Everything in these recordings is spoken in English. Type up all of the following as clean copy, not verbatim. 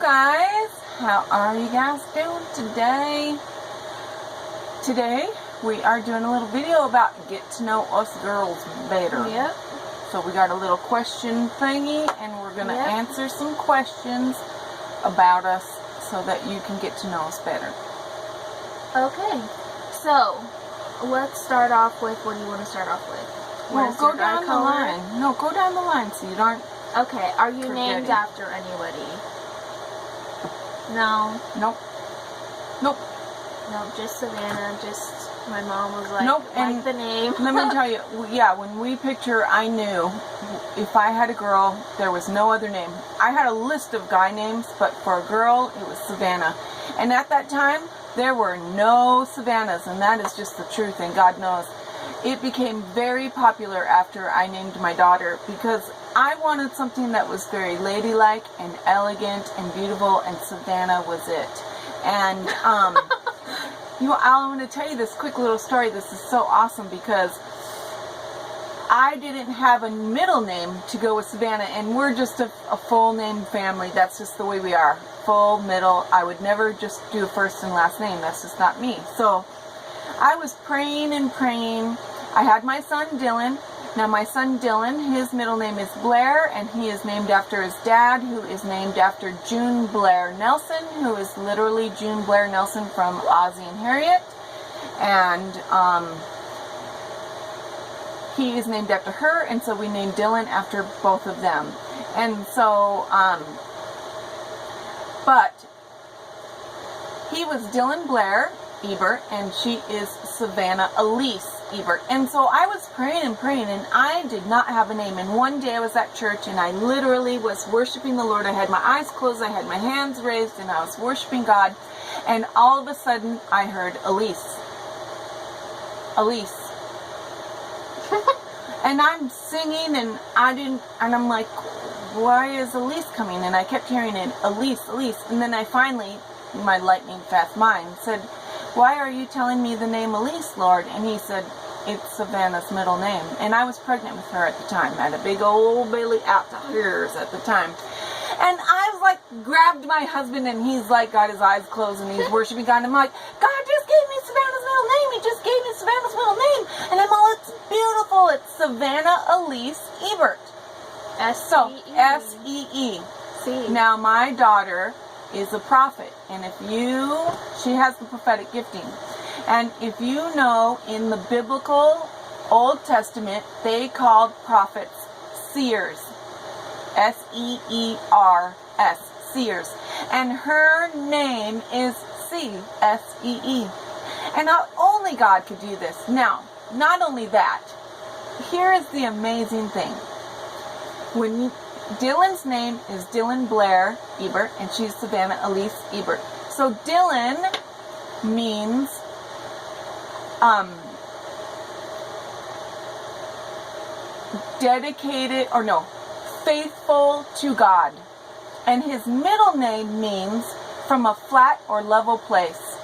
guys, how are you guys doing today? Today we are doing a little video about get to know us girls better. Yep. So we got a little question thingy and we're going to answer some questions about us so that you can get to know us better. Okay, so let's start off with, what do you want to start off with? Well, go down the line. No, go down the line so you aren't Okay, are you forgetting. named after anybody? No. Nope. Nope. No, just Savannah. Just my mom was like, Nope. like the name. Let me tell you, yeah, when we picked her, I knew if I had a girl, there was no other name. I had a list of guy names, but for a girl, it was Savannah. And at that time, there were no Savannahs, and that is just the truth, and God knows. It became very popular after I named my daughter because I wanted something that was very ladylike and elegant and beautiful, and Savannah was it. And you know, I want to tell you this quick little story. This is so awesome because I didn't have a middle name to go with Savannah, and we're just a full name family. That's just the way we are. Full, middle. I would never just do a first and last name. That's just not me. So I was praying and praying. I had my son Dylan. Now my son Dylan, his middle name is Blair, and he is named after his dad, who is named after June Blair Nelson, who is literally June Blair Nelson from Ozzie and Harriet. And he is named after her, and so we named Dylan after both of them. And so, but he was Dylan Blair Ebert, and she is Savannah Elise Ebert. And so I was praying and praying, and I did not have a name. And one day I was at church, and I literally was worshiping the Lord. I had my eyes closed, I had my hands raised, and I was worshiping God. And all of a sudden, I heard Elise. Elise. And I'm singing, and I'm like, why is Elise coming? And I kept hearing it, Elise, Elise. And then I finally, in my lightning fast mind, said, why are you telling me the name Elise, Lord? And he said, it's Savannah's middle name. And I was pregnant with her at the time. I had a big old belly out to hers at the time. And I was like, grabbed my husband, and he's like, got his eyes closed, and he's worshiping God. And I'm like, God just gave me Savannah's middle name. He just gave me Savannah's middle name. And I'm all, it's beautiful. It's Savannah Elise Ebert. So, S-E-E. See. Now, my daughter is a prophet, and she has the prophetic gifting. And if you know, in the biblical Old Testament, they called prophets seers. S-E-E-R-S, seers. And her name is C-S-E-E. And only God could do this. Now, not only that, here is the amazing thing. Dylan's name is Dylan Blair Ebert, and she's Savannah Elise Ebert. So Dylan means dedicated, or no, faithful to God. And his middle name means from a flat or level place.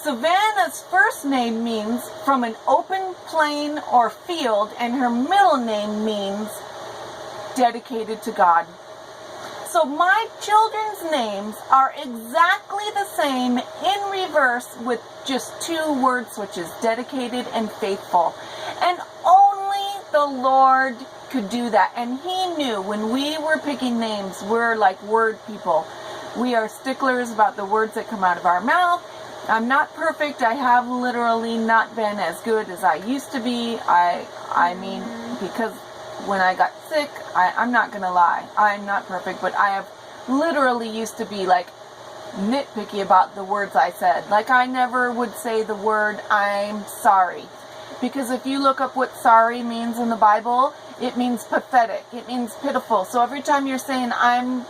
Savannah's first name means from an open plain or field, and her middle name means dedicated to God. So my children's names are exactly the same in reverse with just 2 word switches, dedicated and faithful. And only the Lord could do that. And he knew when we were picking names, we're like word people. We are sticklers about the words that come out of our mouth. I'm not perfect. I have literally not been as good as I used to be. I mean, because when I got sick, I'm not going to lie, I'm not perfect, but I have literally used to be like nitpicky about the words I said. Like I never would say the word I'm sorry. Because if you look up what sorry means in the Bible, it means pathetic. It means pitiful. So every time you're saying I'm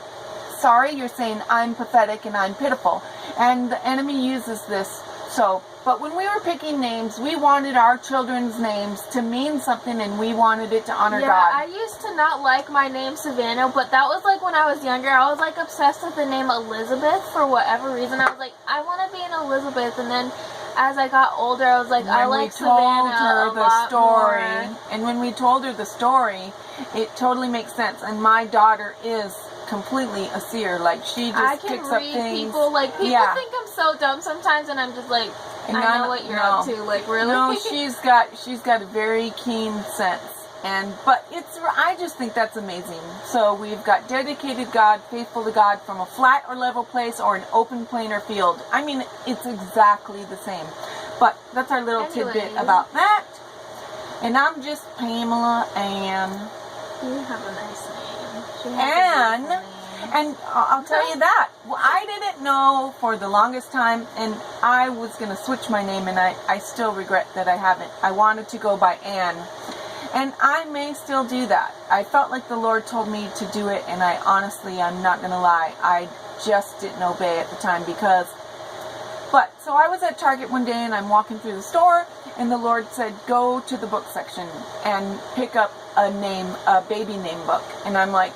sorry, you're saying I'm pathetic and I'm pitiful. And the enemy uses this. But when we were picking names, we wanted our children's names to mean something, and we wanted it to honor God. Yeah, I used to not like my name Savannah, but that was like when I was younger. I was like obsessed with the name Elizabeth for whatever reason. I was like, I want to be an Elizabeth, and then as I got older, I was like, I like Savannah a lot more. And when we told her the story, it totally makes sense. And my daughter is completely a seer. Like, she I just can picks up read things. people. Like, people Yeah. think I'm so dumb sometimes, and I'm just like, And I know what you're up to. Like, really? No, she's got a very keen sense. But I just think that's amazing. So we've got dedicated God, faithful to God, from a flat or level place or an open plain or field. I mean, it's exactly the same. But that's our little tidbit about that. And I'm just Pamela Ann. You have a nice name. She has a beautiful name. And I'll tell you that. Well, I didn't know for the longest time, and I was going to switch my name, and I still regret that I haven't. I wanted to go by Ann. And I may still do that. I felt like the Lord told me to do it, and I'm not going to lie, I just didn't obey at the time so I was at Target one day, and I'm walking through the store, and the Lord said, go to the book section and pick up a baby name book. And I'm like,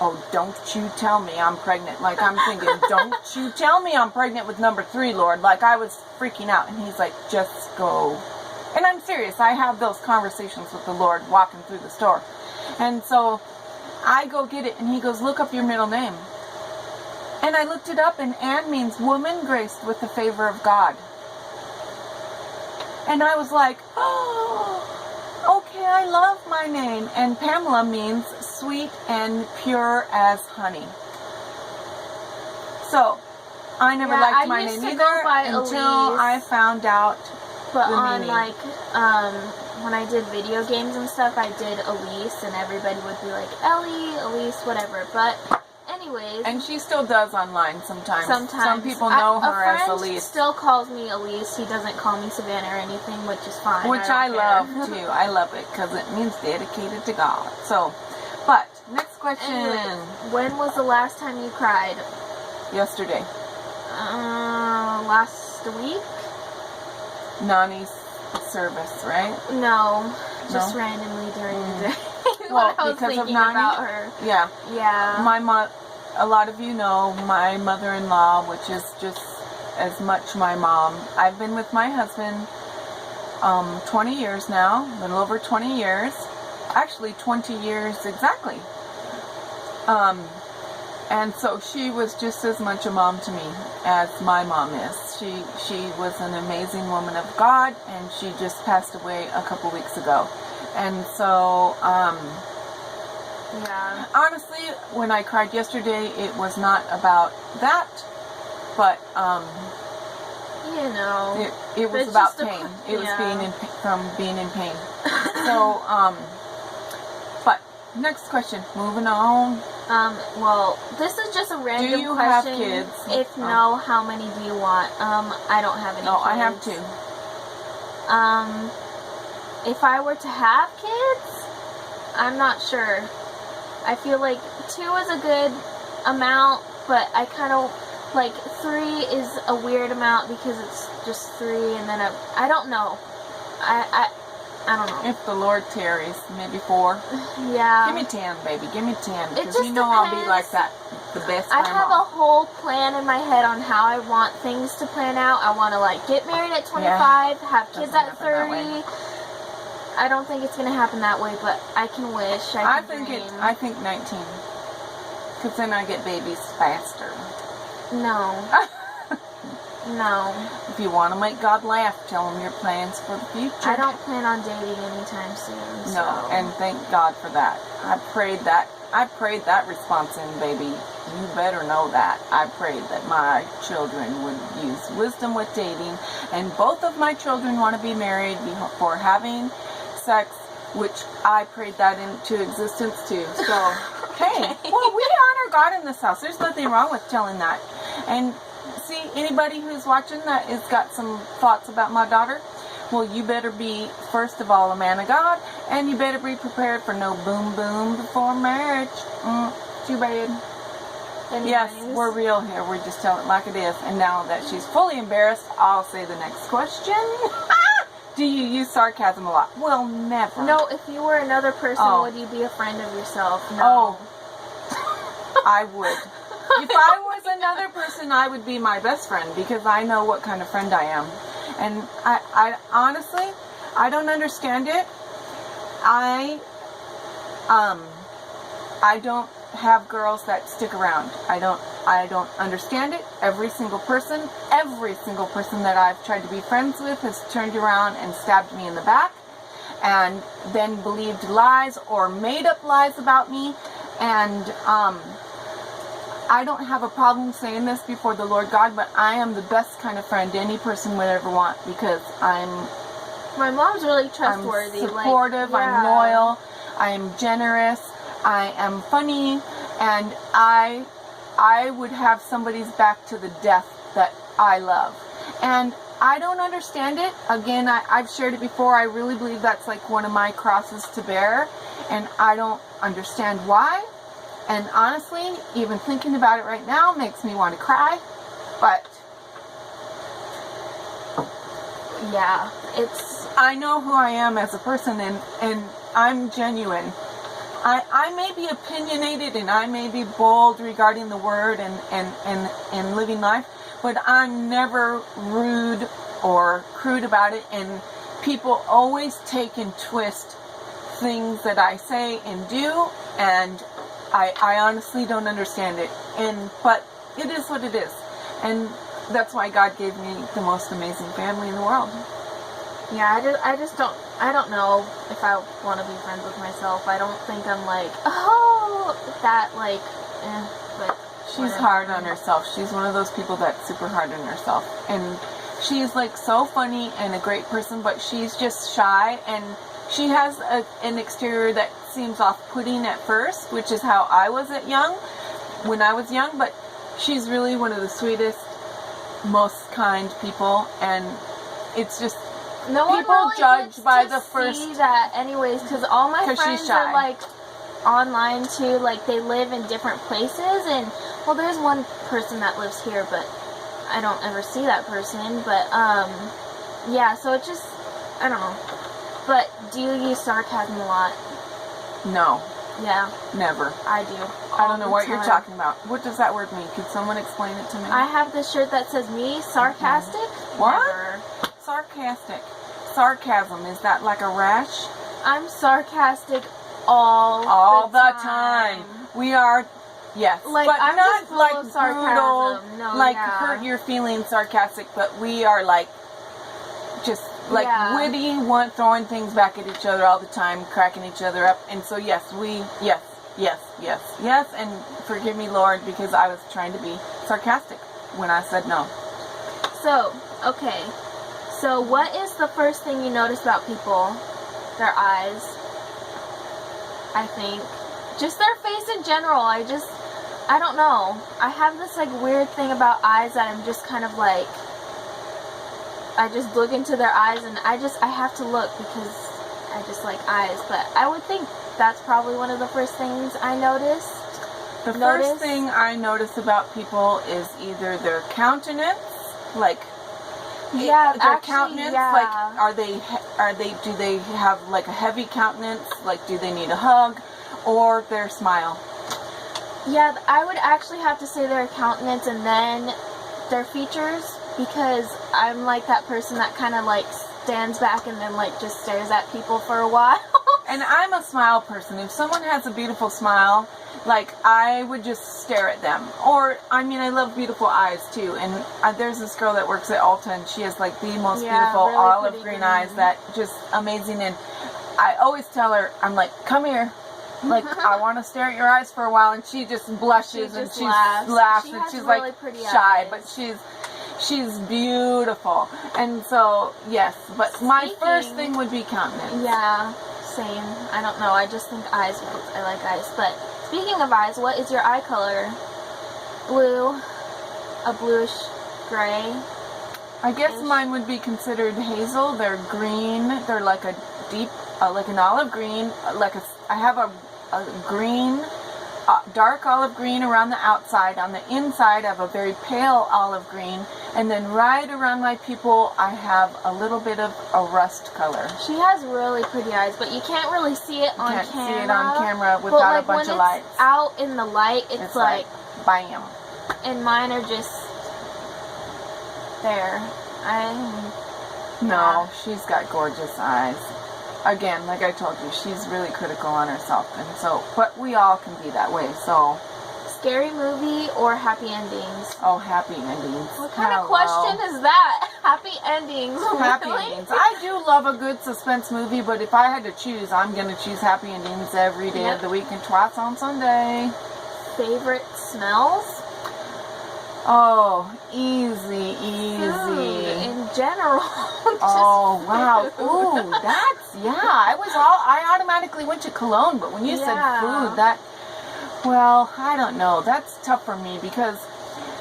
oh, don't you tell me I'm pregnant. Like, I'm thinking, don't you tell me I'm pregnant with number 3, Lord. Like, I was freaking out, and he's like, just go. And I'm serious. I have those conversations with the Lord walking through the store. And so I go get it, and he goes, look up your middle name. And I looked it up, and Ann means woman graced with the favor of God. And I was like, oh, okay, I love my name. And Pamela means sweet and pure as honey. So I never liked my name either until I found out. But on, like, when I did video games and stuff, I did Elise, and everybody would be like, Ellie, Elise, whatever. But, anyways. And she still does online sometimes. Some people know her as Elise. A friend still calls me Elise. He doesn't call me Savannah or anything, which is fine. Which I love, too. I love it, because it means dedicated to God. So, but, next question. Anyway, when was the last time you cried? Yesterday. Last week? Nani's service, right? No, just randomly during the day. Well, I was because thinking of Nani? about her. Yeah. Yeah. A lot of you know my mother-in-law, which is just as much my mom. I've been with my husband 20 years now, a little over 20 years. Actually, 20 years exactly. And so she was just as much a mom to me as my mom is. She was an amazing woman of God, and she just passed away a couple weeks ago. And so, yeah. Honestly, when I cried yesterday, it was not about that, but you know, it was about pain. It was being in pain. So, but next question. Moving on. Well, this is just a random question. Do you have kids? If no, how many do you want? I don't have any kids. I have 2. If I were to have kids, I'm not sure. I feel like 2 is a good amount, but I kind of, like, 3 is a weird amount because it's just 3, and then I don't know. I don't know. If the Lord tarries, maybe 4. Yeah. Give me 10, baby. Give me 10. Because you know I'll be like that. The best grandma. I have a whole plan in my head on how I want things to plan out. I want to, like, get married at 25, have kids at 30. I don't think it's going to happen that way, but I can wish. I think 19. Because then I get babies faster. No. No. If you want to make God laugh, tell him your plans for the future. I don't plan on dating anytime soon. No, and thank God for that. I prayed that response in, baby. You better know that. I prayed that my children would use wisdom with dating, and both of my children want to be married before having sex, which I prayed that into existence too. So, hey, well, we honor God in this house. There's nothing wrong with telling that. And see, anybody who's watching that has got some thoughts about my daughter, well, you better be, first of all, a man of God, and you better be prepared for no boom boom before marriage. Too bad. Anyways. Yes, we're real here. We just tell it like it is. And now that she's fully embarrassed, I'll say the next question. Do you use sarcasm a lot? Well, never. No, if you were another person, would you be a friend of yourself? No. Oh, I would. If I was another person, I would be my best friend, because I know what kind of friend I am. And I honestly, I don't understand it. I don't have girls that stick around. I don't understand it. Every single person that I've tried to be friends with has turned around and stabbed me in the back, and then believed lies or made up lies about me. And I don't have a problem saying this before the Lord God, but I am the best kind of friend any person would ever want, because My mom's really trustworthy. I'm supportive, I'm loyal, I am generous, I am funny, and I would have somebody's back to the death that I love. And I don't understand it. Again, I've shared it before. I really believe that's like one of my crosses to bear, and I don't understand why. And honestly, even thinking about it right now makes me want to cry. But yeah, I know who I am as a person, and I'm genuine. I may be opinionated and I may be bold regarding the word and living life, but I'm never rude or crude about it, and people always take and twist things that I say and do, and I honestly don't understand it. But it is what it is, and that's why God gave me the most amazing family in the world. Yeah, I don't know if I want to be friends with myself. I don't think I'm like, but She's hard on herself. She's one of those people that's super hard on herself. And she's like so funny and a great person, but she's just shy, and she has an exterior that seems off-putting at first, which is how I was when I was young, but she's really one of the sweetest, most kind people, and it's just, no one people really judge gets by to the first. see that anyways, because all my 'Cause she's friends shy. are like online too, like they live in different places, and well, there's one person that lives here, but I don't ever see that person. But yeah, so it just, I don't know. But do you use sarcasm a lot? No, Yeah, never. I do. I don't know what you're talking about. What does that word mean? Could someone explain it to me? I have this shirt that says me sarcastic. What? Never. Sarcastic. Sarcasm, is that like a rash? I'm sarcastic all the time. We are, yes, Like, but I'm not just full like of brutal, sarcasm. No, like yeah. hurt your feelings sarcastic, but we are like just like witty, throwing things back at each other all the time, cracking each other up. And so yes, and forgive me, Lord, because I was trying to be sarcastic when I said no. So, okay. So what is the first thing you notice about people? Their eyes, I think. Just their face in general. I don't know. I have this like weird thing about eyes that I'm just kind of like, I just look into their eyes, and I have to look because I just like eyes. But I would think that's probably one of the first things I noticed. The first thing I notice about people is either their countenance, like their countenance, like do they have like a heavy countenance, like do they need a hug, or their smile? Yeah, I would actually have to say their countenance and then their features, because I'm like that person that kind of like stands back and then like just stares at people for a while. And I'm a smile person. If someone has a beautiful smile, like I would just stare at them. Or, I mean, I love beautiful eyes too. And there's this girl that works at Ulta, and she has like the most beautiful really olive green eyes that just amazing. And I always tell her, I'm like, come here. Like, I want to stare at your eyes for a while. And she just blushes and she laughs and she's really like pretty shy, eyes. but she's beautiful. And so, yes, but my first thing would be countenance. Yeah, same. I don't know. I just think eyes. I like eyes. But speaking of eyes, what is your eye color? Blue, a bluish gray. I guess mine would be considered hazel. They're green. They're like a deep, like an olive green. I have a green, dark olive green around the outside. On the inside, I have a very pale olive green. And then right around my pupil, I have a little bit of a rust color. She has really pretty eyes, but you can't really see it on camera. You can't see it on camera without a bunch of lights. When it's out in the light, it's like bam. And mine are just there. No, she's got gorgeous eyes. again, like I told you, she's really critical on herself, and so, but we all can be that way, so. Scary movie or happy endings? Oh, happy endings. What kind of question is that? Happy endings. Happy Really? endings. I do love a good suspense movie, but if I had to choose, I'm going to choose happy endings every day of the week and twice on Sunday. Favorite smells? Oh, easy. Food in general. Oh, wow. Ooh, that's, yeah. I automatically went to cologne, but when you said food, well, I don't know. That's tough for me because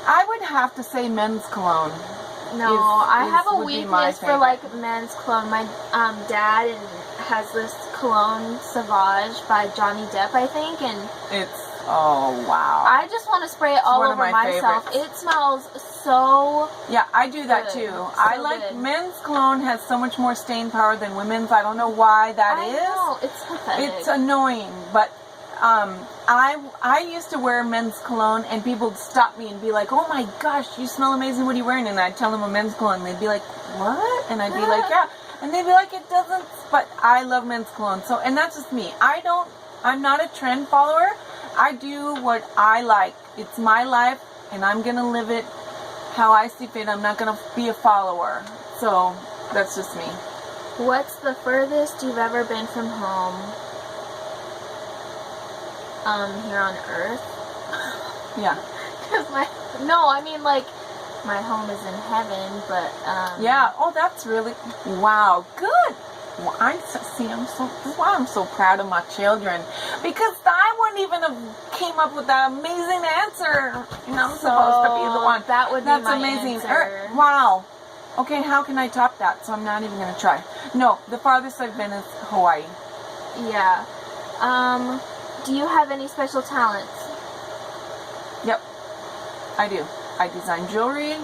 I would have to say men's cologne. No, I have a weakness for like men's cologne. My dad has this cologne Sauvage by Johnny Depp, I think, and it's, oh wow. I just want to spray it all over myself. It smells so Yeah, I do that good. too. So I like men's cologne has so much more stain power than women's. I don't know why that is. I know, it's pathetic. It's annoying, but I used to wear men's cologne, and people would stop me and be like, "Oh my gosh, you smell amazing. What are you wearing?" And I'd tell them a men's cologne. And they'd be like, "What?" And I'd be like, "Yeah." And they'd be like, "It doesn't." But I love men's cologne. So, and that's just me. I'm not a trend follower. I do what I like. It's my life, and I'm gonna live it how I see fit. I'm not gonna be a follower. So that's just me. What's the furthest you've ever been from home? Here on Earth. Yeah. My home is in heaven, but yeah. Oh, that's really wow. Good. Well, this is why I'm so proud of my children, because I wouldn't even have came up with that amazing answer. And I'm supposed to be the one. That's my amazing answer. Wow. Okay, how can I top that? So I'm not even gonna try. No, the farthest I've been is Hawaii. Yeah. Do you have any special talents? Yep, I do. I design jewelry.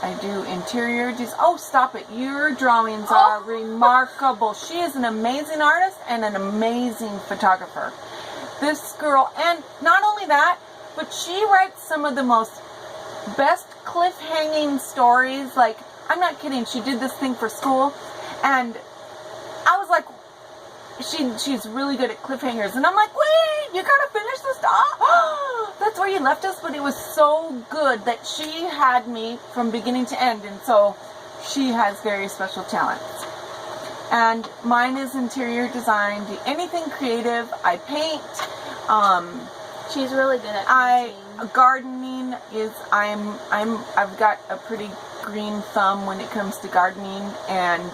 I do interior design. Oh, stop it. Your drawings are remarkable. She is an amazing artist and an amazing photographer. This girl, and not only that, but she writes some of the most best cliffhanging stories. Like, I'm not kidding. She did this thing for school, and I was like, she's really good at cliffhangers, and I'm like, wait, you gotta finish this stuff. That's where you left us. But it was so good that she had me from beginning to end, and so she has very special talents. And mine is interior design. Anything creative. I paint. She's really good at painting. Gardening is I've got a pretty green thumb when it comes to gardening, and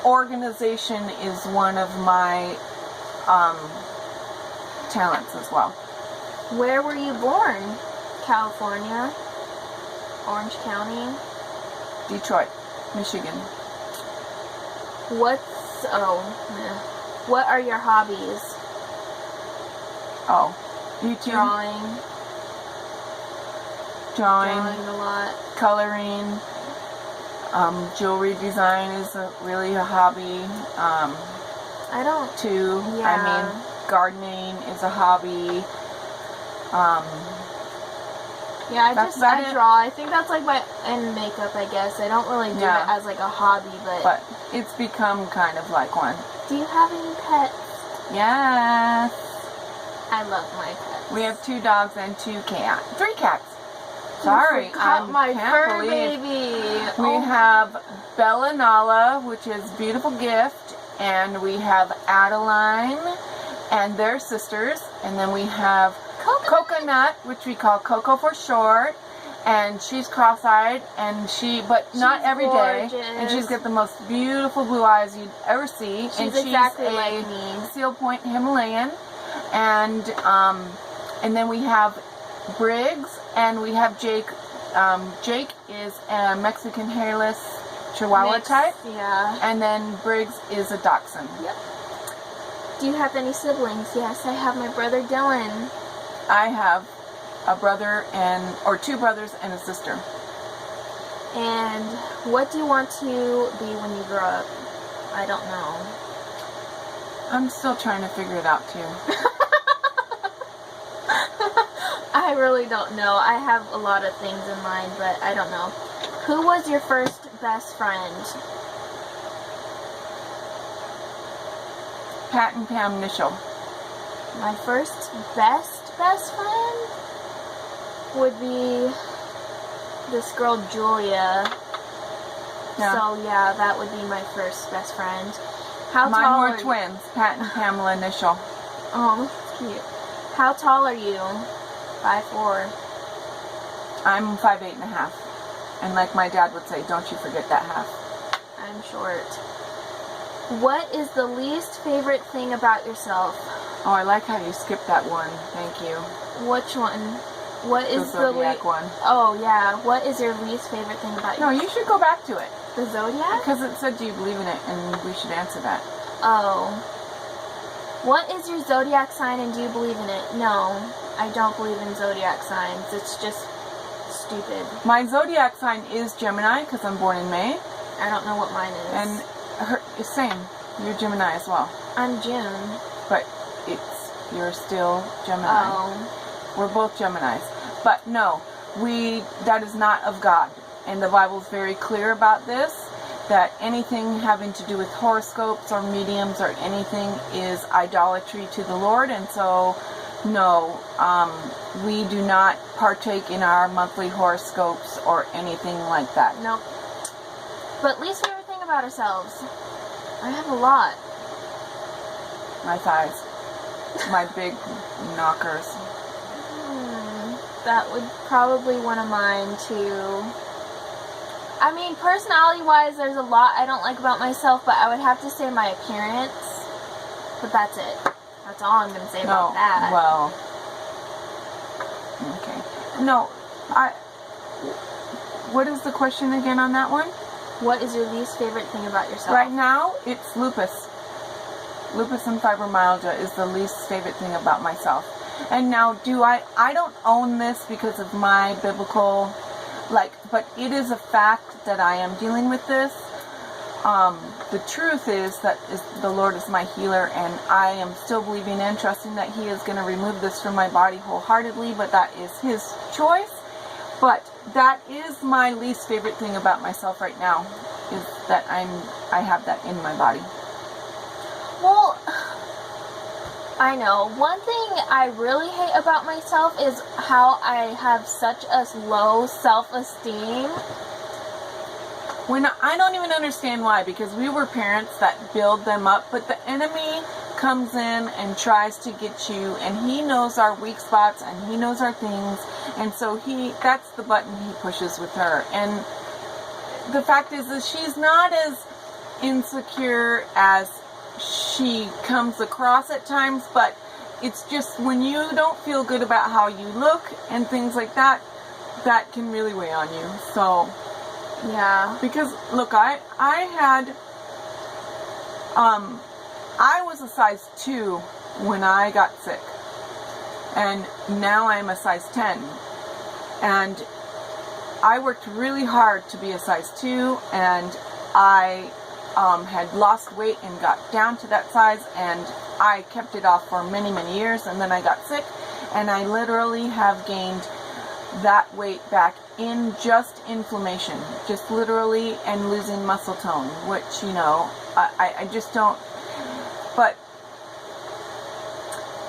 organization is one of my talents as well. Where were you born? California? Orange County? Detroit, Michigan. What are your hobbies? Oh, YouTube. Drawing a lot. Coloring. Jewelry design is really a hobby. Gardening is a hobby. I draw. I think that's like and makeup, I guess. I don't really do it as like a hobby, but it's become kind of like one. Do you have any pets? Yes. I love my pets. We have 2 dogs and 3 cats. Sorry, my fur baby. We have Bella Nala, which is Beautiful Gift, and we have Adeline and their sisters, and then we have Coconut, which we call Coco for short, and she's cross-eyed, and but not every day, and she's got the most beautiful blue eyes you'd ever see, She's and she's exactly like me. Seal Point Himalayan, and then we have Briggs, and we have Jake. Jake is a Mexican hairless Chihuahua type. Yeah. And then Briggs is a Dachshund. Yep. Do you have any siblings? Yes, I have my brother Dylan. I have a brother or 2 brothers and a sister. And what do you want to be when you grow up? I don't know. I'm still trying to figure it out too. I really don't know. I have a lot of things in mind, but I don't know. Who was your first best friend? Pat and Pam Nichol. My first best friend would be this girl Julia. Yeah. So yeah, that would be my first best friend. How Mine tall were are twins, Pat and Pamela Nichol. Oh, that's cute. How tall are you? 5'4". I'm 5'8.5". And like my dad would say, don't you forget that half. I'm short. What is the least favorite thing about yourself? Oh, I like how you skipped that one. Thank you. Which one? What is The Zodiac one. Oh yeah. What is your least favorite thing about No, yourself? you should go back to it. The Zodiac? Because it said, do you believe in it? And we should answer that. Oh. What is your zodiac sign and do you believe in it? No, I don't believe in zodiac signs. It's just stupid. My zodiac sign is Gemini because I'm born in May. I don't know what mine is. And same. You're Gemini as well. I'm June. But you're still Gemini. Oh. We're both Geminis. But no, that is not of God. And the Bible's very clear about this, that anything having to do with horoscopes or mediums or anything is idolatry to the Lord. And so, no, we do not partake in our monthly horoscopes or anything like that. Nope. But least favorite thing about ourselves? I have a lot. My thighs. My big knockers. That would probably one of mine too. I mean, personality-wise, there's a lot I don't like about myself, but I would have to say my appearance. But that's it. That's all I'm going to say about that. Well, okay. No, what is the question again on that one? What is your least favorite thing about yourself? Right now, it's lupus. Lupus and fibromyalgia is the least favorite thing about myself. And now, I don't own this because of my biblical, but it is a fact that I am dealing with this. The truth is that the Lord is my healer, and I am still believing and trusting that He is going to remove this from my body wholeheartedly, but that is His choice. But that is my least favorite thing about myself right now, is that I have that in my body. Well, I know. One thing I really hate about myself is how I have such a low self-esteem. I don't even understand why, because we were parents that build them up, but the enemy comes in and tries to get you, and he knows our weak spots and he knows our things, and so that's the button he pushes with her. And the fact is that she's not as insecure as she comes across at times, but it's just when you don't feel good about how you look and things like that, that can really weigh on you. So yeah, because look, I was a size 2 when I got sick, and now I'm a size 10, and I worked really hard to be a size 2, and I had lost weight and got down to that size, and I kept it off for many, many years, and then I got sick, and I literally have gained that weight back in just inflammation, just literally, and losing muscle tone, which, I just don't, but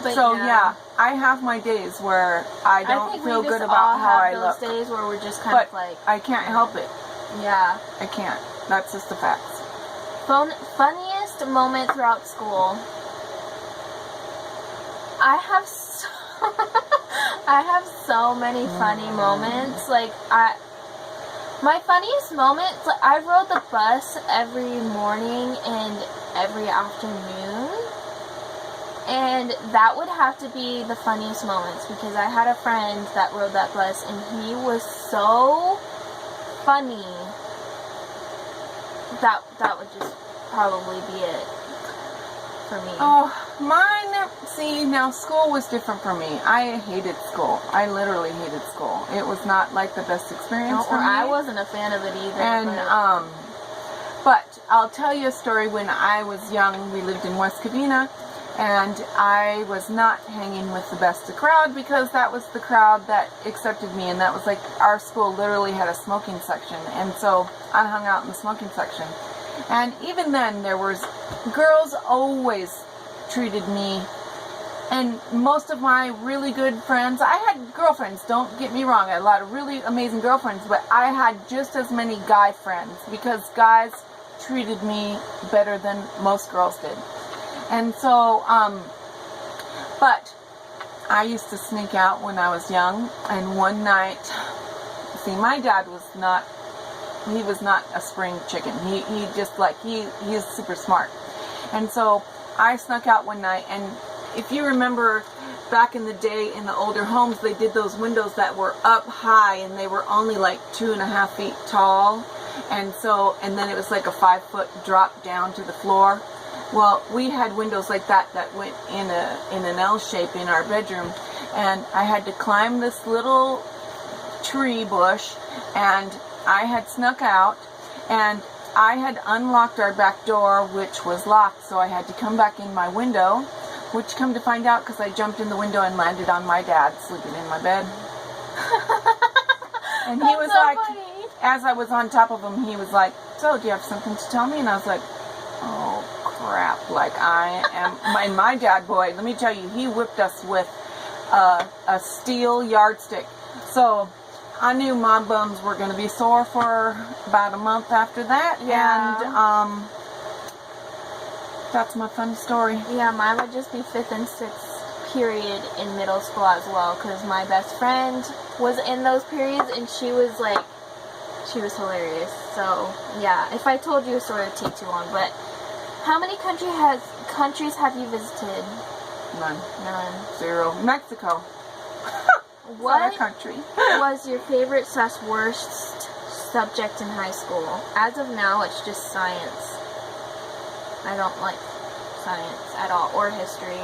so yeah, I have my days where I don't feel good about how I look. Those days where we're just kind of like, I can't help it. Yeah, I can't. That's just the facts. Funniest moment throughout school. I have so many funny moments. My funniest moments, I rode the bus every morning and every afternoon, and that would have to be the funniest moments, because I had a friend that rode that bus, and he was so funny. That would just probably be it for me. Oh, mine, see, now school was different for me. I hated school. I literally hated school. It was not like the best experience for me. I wasn't a fan of it either. And, but I'll tell you a story. When I was young, we lived in West Covina, and I was not hanging with the best of crowd, because that was the crowd that accepted me, and that was like, our school literally had a smoking section, and so I hung out in the smoking section. And even then, there was girls always treated me. And most of my really good friends, I had girlfriends, don't get me wrong, I had a lot of really amazing girlfriends, but I had just as many guy friends because guys treated me better than most girls did. And so, but I used to sneak out when I was young, and one night, see, my dad was not a spring chicken. He just like, he's super smart. And so I snuck out one night, and if you remember back in the day in the older homes, they did those windows that were up high and they were only like 2.5 feet tall. And then it was like a 5-foot drop down to the floor. Well, we had windows like that went in an L shape in our bedroom. And I had to climb this little tree bush, and I had snuck out, and I had unlocked our back door, which was locked, so I had to come back in my window, which come to find out because I jumped in the window and landed on my dad sleeping in my bed. And he was so like, funny. as I was on top of him, he was like, so do you have something to tell me? And I was like, oh crap, like I am, and my dad, boy, let me tell you, he whipped us with a steel yardstick. So I knew my bums were going to be sore for about a month after that. Yeah. And that's my fun story. Yeah, mine would just be 5th and 6th period in middle school as well, because my best friend was in those periods, and she was hilarious. So yeah, if I told you a story, it would take too long. But how many countries have you visited? None. 0. Mexico. What country? was your favorite / worst subject in high school? As of now, it's just science. I don't like science at all, or history.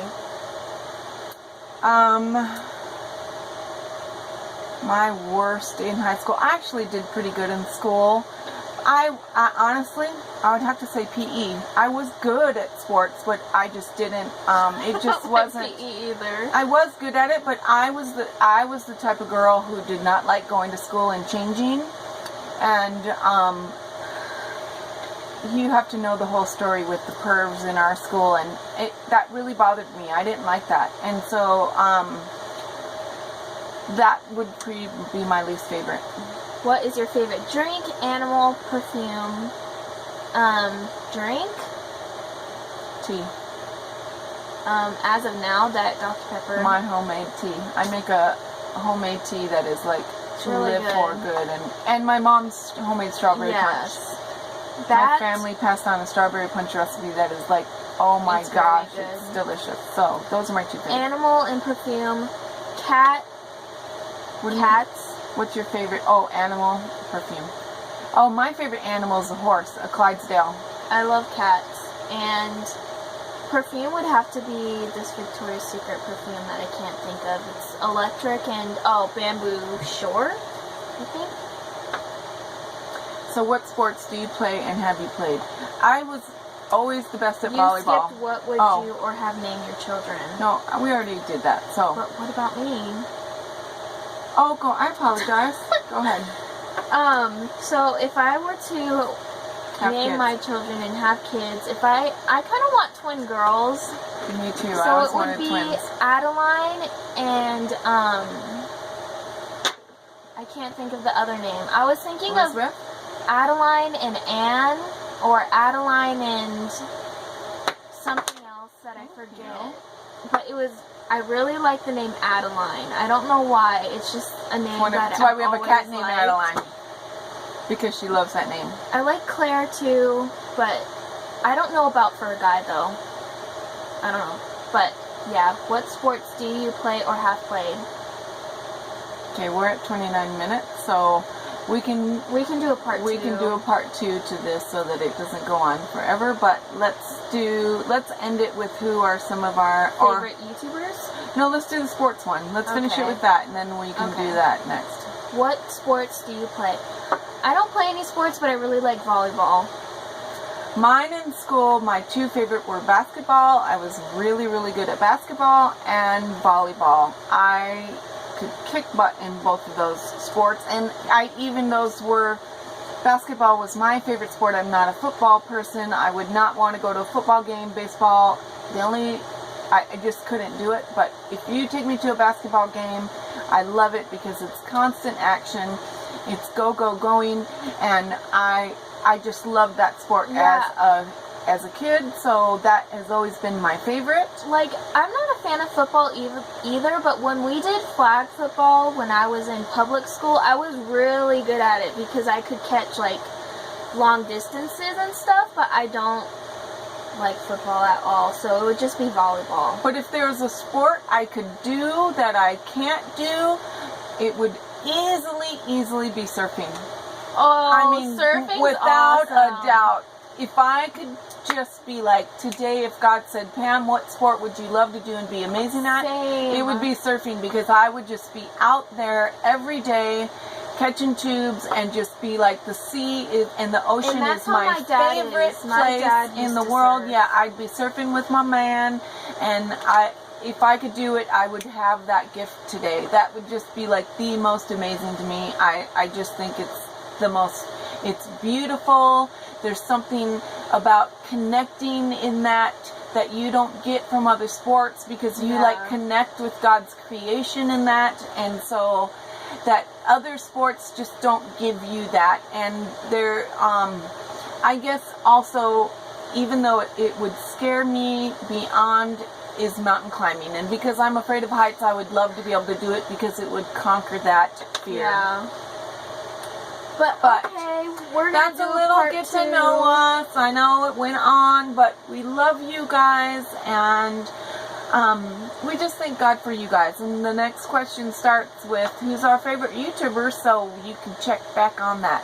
My worst in high school. I actually did pretty good in school. I honestly, I would have to say PE. I was good at sports, but I just didn't. It just wasn't. PE either. I was good at it, but I was the type of girl who did not like going to school and changing. And you have to know the whole story with the pervs in our school, and that really bothered me. I didn't like that, and so that would be my least favorite. What is your favorite drink, animal, perfume? Drink? Tea. As of now, that Dr. Pepper. My homemade tea. I make a homemade tea that is like It's to really live good. for good, and my mom's homemade strawberry punch. Yes. My family passed on a strawberry punch recipe that is like, oh my It's very gosh, good. it's delicious. So those are my 2 favorites. Animal and perfume. Cat. Cats. What's your favorite? Oh, animal, perfume. Oh, my favorite animal is a horse, a Clydesdale. I love cats. And perfume would have to be this Victoria's Secret perfume that I can't think of. It's electric and, bamboo shore, I think. So what sports do you play and have you played? I was always the best at volleyball. You skipped what would you or have named your children. No, we already did that. So. But what about me? Oh, I apologize. Go ahead. So if I were to name my children and have kids, I kind of want twin girls. Me too. So I always it would wanted be twins. Adeline and I can't think of the other name. I was thinking Elizabeth? of Adeline and Anne, or Adeline and something else that I forget. No. But I really like the name Adeline. I don't know why. It's just a name That's why we have a cat named Adeline. Because she loves that name. I like Claire too, but I don't know about for a guy though. I don't know. But yeah, what sports do you play or have played? Okay, we're at 29 minutes, so we can do a part 2. We can do a part 2 to this so that it doesn't go on forever. But let's end it with who are some of our favorite YouTubers. No, let's do the sports one. Let's finish it with that, and then we can do that next. What sports do you play? I don't play any sports, but I really like volleyball. Mine in school, my 2 favorite were basketball. I was really, really good at basketball and volleyball. I could kick butt in both of those sports, and basketball was my favorite sport. I'm not a football person. I would not want to go to a football game. Baseball, the only I just couldn't do it. But if you take me to a basketball game, I love it because it's constant action. It's going, and I just love that sport as a kid, so that has always been my favorite. Like, I'm not a fan of football either, but when we did flag football when I was in public school, I was really good at it because I could catch, like, long distances and stuff, but I don't like football at all, so it would just be volleyball. But if there was a sport I could do that I can't do, it would easily be surfing. Oh, I mean, surfing's without awesome. a doubt. If I could just be like, today, if God said, Pam, what sport would you love to do and be amazing at? Same. It would be surfing, because I would just be out there every day catching tubes and just be like, the sea and the ocean And that's is how my my dad favorite is. My dad place in used the to world. surf. Yeah, I'd be surfing with my man, and if I could do it, I would have that gift today. That would just be like the most amazing to me. I just think it's beautiful. There's something about connecting in that you don't get from other sports, because you like connect with God's creation in that, and so that other sports just don't give you that. And they're I guess also, even though it would scare me beyond, is mountain climbing, and because I'm afraid of heights, I would love to be able to do it because it would conquer that fear. Yeah. But okay, we're gonna That's do a little part get 2. to know us. I know it went on, but we love you guys, and we just thank God for you guys. And the next question starts with, who's our favorite YouTuber, so you can check back on that.